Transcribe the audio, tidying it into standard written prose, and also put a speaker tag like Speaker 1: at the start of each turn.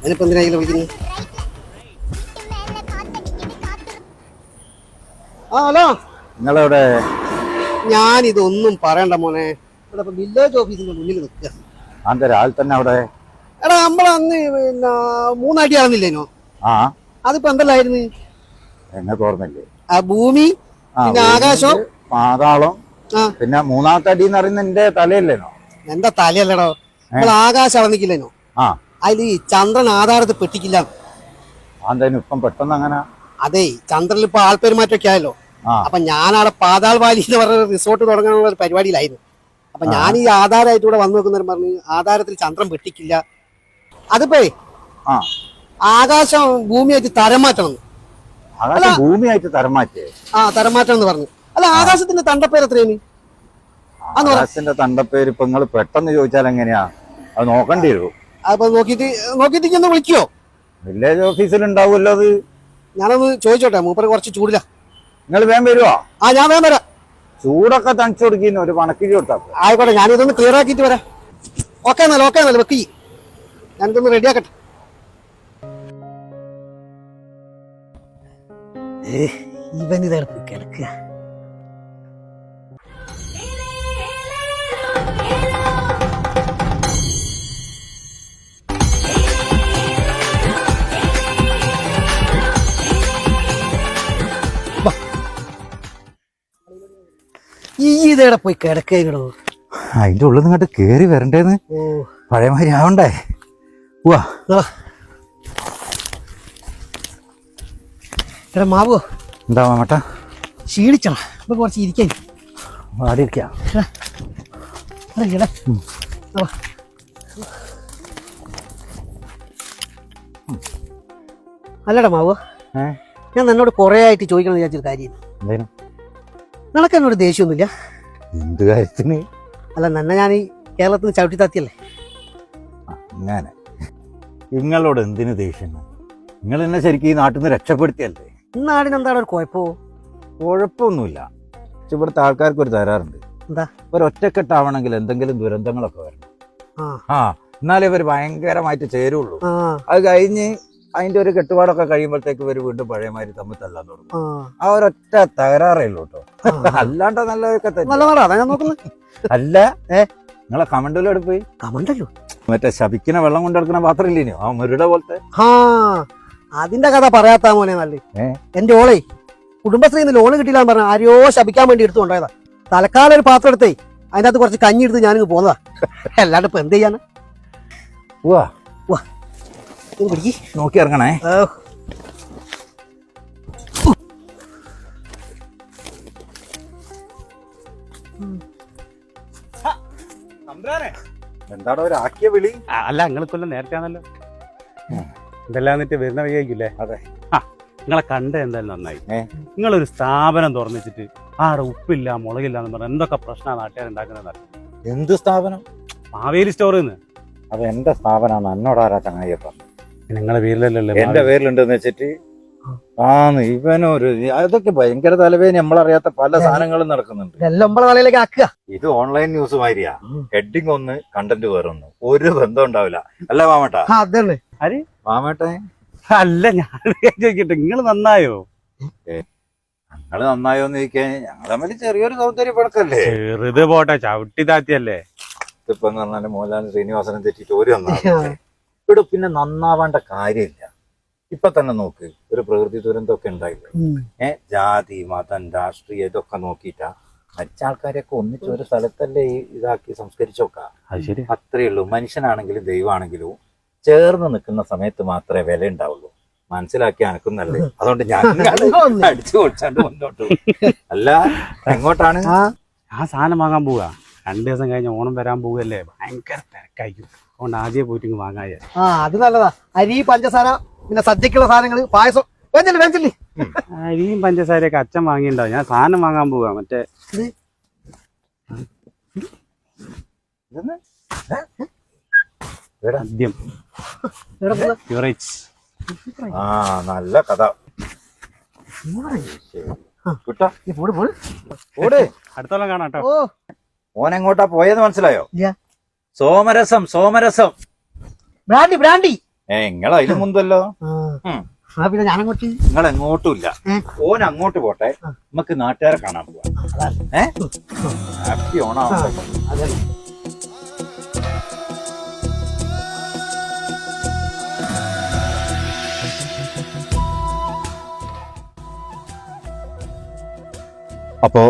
Speaker 1: അതിനിപ്പോ എന്തിനാ വിളിക്കുന്നത്? ആ ഹലോ,
Speaker 2: നിങ്ങളെവിടെ?
Speaker 1: ഞാനിതൊന്നും പറയണ്ട മോനെ. ഇവിടെ ഇപ്പൊ വില്ലേജ് ഓഫീസിന്റെ മുന്നിൽ നിൽക്കുക.
Speaker 2: അന്റെ രാവിലെ തന്നെ അവിടെ.
Speaker 1: എടാ നമ്മളന്ന് പിന്നെ 3 അടി ആവുന്നില്ലേനോ?
Speaker 2: ആ,
Speaker 1: അതിപ്പോ എന്തെല്ലായിരുന്നു?
Speaker 2: എന്നെ ഓർമ്മയില്ലേ?
Speaker 1: ആ ഭൂമി, പിന്നെ ആകാശം,
Speaker 2: പാതാളം, പിന്നെ 3ാമത്തെ അടി എന്ന് പറയുന്നത് എന്റെ തലയല്ലേനോ?
Speaker 1: എന്താ തലയല്ലടോ, നമ്മൾ ആകാശം അളന്നിക്കില്ലേനോ?
Speaker 2: ആ,
Speaker 1: അതിൽ ഈ ചന്ദ്രൻ ആധാരത്തിൽ പെട്ടിക്കില്ല.
Speaker 2: അതെന്തായാലും ഇപ്പം പെട്ടെന്ന് അങ്ങനെ?
Speaker 1: അതെ, ചന്ദ്രനിൽ ഇപ്പൊ ആൾപ്പെരുമാറ്റമൊക്കെ ആയല്ലോ. അപ്പൊ ഞാനവിടെ പാതാൾ വാലി എന്ന് പറഞ്ഞ റിസോർട്ട് തുടങ്ങാനുള്ള ഒരു പരിപാടിയിലായിരുന്നു. അപ്പൊ ഞാൻ ഈ ആധാരമായിട്ട് ഇവിടെ വന്നു നോക്കുന്നവരും പറഞ്ഞു ആധാരത്തിൽ ചന്ദ്രൻ വെട്ടിക്കില്ല. അതിപ്പോ ആകാശം ഭൂമിയായിട്ട് തരം മാറ്റണം.
Speaker 2: ഭൂമിയായിട്ട് തരം മാറ്റേ?
Speaker 1: ആ, തരം മാറ്റം എന്ന് പറഞ്ഞു. അല്ല, ആകാശത്തിന്റെ തണ്ടപ്പേര് എത്രയാണ്?
Speaker 2: ആകാശത്തിന്റെ തണ്ടപ്പേര് ഇപ്പൊ നിങ്ങൾ പെട്ടെന്ന് ചോദിച്ചാൽ എങ്ങനെയാ? അത് നോക്കേണ്ടി വരും.
Speaker 1: അപ്പൊ നോക്കിയിട്ട് ഒന്ന് വിളിക്കോ?
Speaker 2: വില്ലേജ് ഓഫീസിൽ ഉണ്ടാവുമല്ലോ അത്.
Speaker 1: ഞാനൊന്ന് ചോദിച്ചോട്ടെ, മൂപ്പര് കുറച്ച് ചൂടില്ല.
Speaker 2: നിങ്ങൾ വേഗം വരുവോ?
Speaker 1: ആ, ഞാൻ വേഗം വരാം.
Speaker 2: ചൂടൊക്കെ തണിച്ചു കൊടുക്കുന്ന ഒരു പണക്കിരി കൊടുത്താൽ
Speaker 1: ആയിക്കോട്ടെ, ഞാനിതൊന്ന് ക്ലിയർ ആക്കിയിട്ട് വരാം. ഓക്കെ എന്നല്ല വെക്കി, ഞാനിതൊന്ന് റെഡിയാക്കട്ടെ. ഇവനിതാണ് കിടക്കുക. ഇതേടെ പോയി കിടക്കോ?
Speaker 2: അതിന്റെ ഉള്ളിൽ നിങ്ങോട്ട് കേറി വരണ്ടേന്ന്. പഴയമാതിരി ആവണ്ടേ? പോവാ.
Speaker 1: എടാ മാവോ,
Speaker 2: എന്താ മാമട്ട?
Speaker 1: ക്ഷീണിച്ചണ, ഇപ്പൊ കുറച്ച് ഇരിക്കാൻ.
Speaker 2: അവിടെ ഇരിക്കാം.
Speaker 1: അല്ലടാ മാവോ, ഞാൻ എന്നോട് കുറെ ആയിട്ട് ചോദിക്കണം വിചാരിച്ചൊരു കാര്യം. നിനക്ക് എന്നോട് ദേഷ്യമൊന്നുമില്ല?
Speaker 2: എന്ത് കാര്യത്തിന്?
Speaker 1: അല്ല, നന്നെ ഞാൻ ഈ കേരളത്തിൽ നിന്ന് ചവിട്ടി താത്തിയല്ലേ.
Speaker 2: അങ്ങനെ നിങ്ങളോട് എന്തിനു ദേഷ്യം? നിങ്ങൾ എന്നെ ശരിക്കും ഈ നാട്ടിൽ നിന്ന് രക്ഷപ്പെടുത്തിയല്ലേ.
Speaker 1: നാടിനെന്താണ് ഒരു കുഴപ്പമോ?
Speaker 2: കുഴപ്പമൊന്നുമില്ല. പക്ഷെ ഇവിടുത്തെ ആൾക്കാർക്ക് ഒരു തരാറുണ്ട്.
Speaker 1: എന്താ?
Speaker 2: ഒരു ഒറ്റക്കെട്ടാവണമെങ്കിൽ എന്തെങ്കിലും ദുരന്തങ്ങളൊക്കെ വരണം. എന്നാലേ ഇവർ ഭയങ്കരമായിട്ട് ചേരുള്ളൂ. അത് കഴിഞ്ഞ് അതിന്റെ ഒരു കെട്ടുപാടൊക്കെ കഴിയുമ്പോഴത്തേക്ക് ഇവർ വീണ്ടും പഴയമാതിരി തമ്മിൽ തല്ലാൻ തുടങ്ങും. ആ ഒരൊറ്റ തകരാറേ ഉള്ളൂ കേട്ടോ. അല്ലാണ്ട് നല്ലതൊക്കെ തന്നെ. അല്ല, നിങ്ങളെ കമണ്ടല്ലോ എടുത്ത് പോയി.
Speaker 1: കമണ്ടല്ലോ
Speaker 2: മറ്റേ ശപിക്കുന്ന വെള്ളം കൊണ്ടെടുക്കുന്ന പാത്രം ഇല്ലേനോ, ആ മുരുടെ പോലത്തെ.
Speaker 1: അതിന്റെ കഥ പറയാത്ത മോനെ നല്ലേ. എന്റെ ഓളെ കുടുംബശ്രീന്ന് ലോണ് കിട്ടിയില്ലാന്ന് പറഞ്ഞ ആരെയോ ശപിക്കാൻ വേണ്ടി എടുത്തു കൊണ്ടുപോയതാ. തലക്കാലം ഒരു പാത്രം എടുത്തേ അതിനകത്ത് കുറച്ച് കഞ്ഞി എടുത്ത് ഞാനിങ്ങ് പോന്നതാ. അല്ലാണ്ട് ഇപ്പൊ എന്ത് ചെയ്യാന്?
Speaker 2: നോക്കി ഇറങ്ങണേ. എന്താടോ ഒരു ആക്കിയ വിളി?
Speaker 3: അല്ല, നിങ്ങൾക്കൊല്ലം നേരത്തെ ആണല്ലോ. എന്തെല്ലാം എന്നിട്ട് വരുന്ന വഴിയായിരിക്കില്ലേ?
Speaker 2: അതെ.
Speaker 3: നിങ്ങളെ കണ്ട എന്തായാലും നന്നായി. നിങ്ങളൊരു സ്ഥാപനം തുറന്നിച്ചിട്ട് ആടെ ഉപ്പില്ല മുളകില്ല എന്ന് പറഞ്ഞാൽ എന്തൊക്കെ പ്രശ്നമാണ് നാട്ടുകാരുണ്ടാക്കുന്നത്.
Speaker 2: എന്ത് സ്ഥാപനം?
Speaker 3: മാവേലി സ്റ്റോറിന്ന്.
Speaker 2: അത് എന്റെ സ്ഥാപനമാണ്. എന്നോടാരാ ചങ്ങായിയപ്പ?
Speaker 3: നിങ്ങളെ പേരിലല്ലേ?
Speaker 2: എന്റെ പേരിലുണ്ടെന്ന് വെച്ചിട്ട് ഇവനൊരു അതൊക്കെ ഭയങ്കര തലവേദന. നമ്മളറിയാത്ത പല സാധനങ്ങളും നടക്കുന്നുണ്ട്. ഇത് ഓൺലൈൻ ന്യൂസ് മാതിരിയാ. ഹെഡിങ് ഒന്ന്, കണ്ടന്റ് വേറൊന്ന്, ഒരു ബന്ധം ഉണ്ടാവില്ല. അല്ല മാമേട്ടാ? മാമേട്ടേ
Speaker 3: അല്ല, ഞാൻ ചോദിക്കട്ടെ, നിങ്ങൾ നന്നായോ?
Speaker 2: ഞങ്ങള് നന്നായോന്ന് ചോദിക്കാൻ ഞങ്ങൾ തമ്മിൽ ചെറിയൊരു സൗന്ദര്യ പടക്കല്ലേ.
Speaker 3: ചെറുത് പോട്ടെ, ചവിട്ടി താത്തിയല്ലേ.
Speaker 2: ഇതിപ്പോ എന്ന് പറഞ്ഞാല് മോഹൻലാലും ശ്രീനിവാസനും തെറ്റിട്ട് ഒരു നന്നാവും. ഇവിടെ പിന്നെ നന്നാവേണ്ട കാര്യമില്ല. ഇപ്പൊ തന്നെ നോക്ക്, ഒരു പ്രകൃതി ദുരന്തമൊക്കെ ഉണ്ടായില്ലേ. ജാതി, മതം, രാഷ്ട്രീയം ഇതൊക്കെ നോക്കിയിട്ടാ മരിച്ച ആൾക്കാരെയൊക്കെ ഒന്നിച്ച് ഒരു സ്ഥലത്തല്ലേ ഇതാക്കി സംസ്കരിച്ചോക്കാം. അത്രേ ഉള്ളൂ. മനുഷ്യനാണെങ്കിലും ദൈവമാണെങ്കിലും ചേർന്ന് നിൽക്കുന്ന സമയത്ത് മാത്രമേ വില ഉണ്ടാവുള്ളൂ. മനസ്സിലാക്കി അനക്കുന്നല്ലേ. അതുകൊണ്ട് ഞാൻ അടിച്ചു പൊടിച്ചാണ്ട് മുന്നോട്ട്. അല്ല, എങ്ങോട്ടാണ്?
Speaker 3: ആ സാധനം വാങ്ങാൻ പോവാ. 2 ദിവസം കഴിഞ്ഞ ഓണം വരാൻ പോവല്ലേ, ഭയങ്കര തിരക്കായിരിക്കും. അതുകൊണ്ട് ആദ്യം പോയിട്ട് വാങ്ങാൻ.
Speaker 1: അത് നല്ലതാ. അരി, പഞ്ചസാര, പിന്നെ സദ്യക്കുള്ള സാധനങ്ങള്, പായസം.
Speaker 3: അരിയും പഞ്ചസാരയൊക്കെ അച്ഛൻ വാങ്ങിണ്ടാവും. ഞാൻ സാധനം വാങ്ങാൻ പോവാ. മറ്റേ സദ്യം.
Speaker 2: നല്ല കഥ.
Speaker 3: അടുത്തോളം കാണാം കേട്ടോ.
Speaker 2: ഓൻ എങ്ങോട്ടാ പോയെന്ന് മനസ്സിലായോ? സോമരസം.
Speaker 1: ബ്രാൻഡി.
Speaker 2: നിങ്ങൾ അതിന് മുന്തല്ലോ.
Speaker 1: പിന്നെ ഞാനങ്ങോട്ട്
Speaker 2: നിങ്ങൾ എങ്ങോട്ടും ഇല്ല, ഓൻ അങ്ങോട്ട് പോട്ടെ, നമുക്ക് നാട്ടുകാരെ കാണാൻ പോവാം. ഹാപ്പി ഓണാവട്ടെ.
Speaker 1: അതെ.
Speaker 2: അപ്പോ